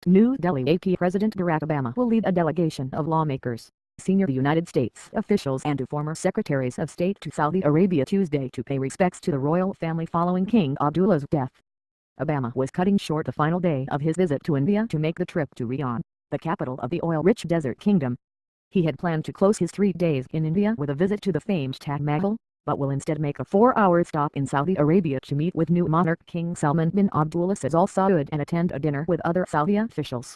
New Delhi. AP President Barack Obama will lead a delegation of lawmakers, senior United States officials and former Secretaries of State to Saudi Arabia Tuesday to pay respects to the royal family following King Abdullah's death. Obama was cutting short the final day of his visit to India to make the trip to Riyadh, the capital of the oil-rich desert kingdom. He had planned to close his 3 days in India with a visit to the famed Taj Mahal, but will instead make a 4-hour stop in Saudi Arabia to meet with new monarch King Salman bin Abdul-Aziz Al Saud and attend a dinner with other Saudi officials.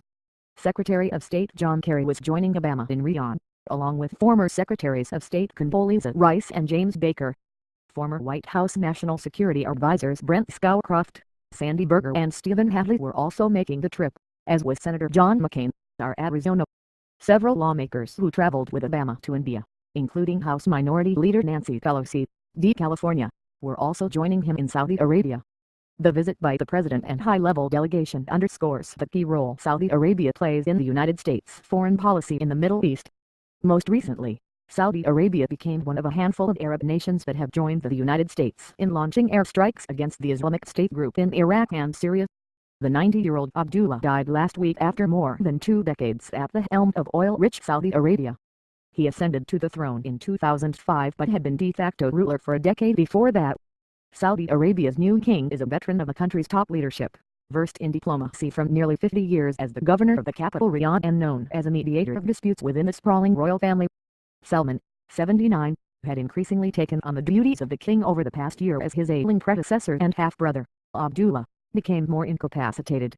Secretary of State John Kerry was joining Obama in Riyadh, along with former Secretaries of State Condoleezza Rice and James Baker. Former White House National Security Advisors Brent Scowcroft, Berger and Stephen Hadley were also making the trip, as was Senator John McCain, R-Ariz. Several lawmakers who traveled with Obama to India, including House Minority Leader Nancy Pelosi, D-Calif, were also joining him in Saudi Arabia. The visit by the president and high-level delegation underscores the key role Saudi Arabia plays in the United States' foreign policy in the Middle East. Most recently, Saudi Arabia became one of a handful of Arab nations that have joined the United States in launching airstrikes against the Islamic State group in Iraq and Syria. The 90-year-old Abdullah died last week after more than 2 decades at the helm of oil-rich Saudi Arabia. He ascended to the throne in 2005 but had been de facto ruler for a decade before that. Saudi Arabia's new king is a veteran of the country's top leadership, versed in diplomacy from nearly 50 years as the governor of the capital Riyadh and known as a mediator of disputes within the sprawling royal family. Salman, 79, had increasingly taken on the duties of the king over the past year as his ailing predecessor and half-brother, Abdullah, became more incapacitated.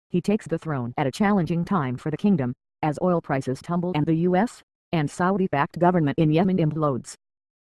He takes the throne at a challenging time for the kingdom, as oil prices tumble and the U.S. and Saudi-backed government in Yemen implodes.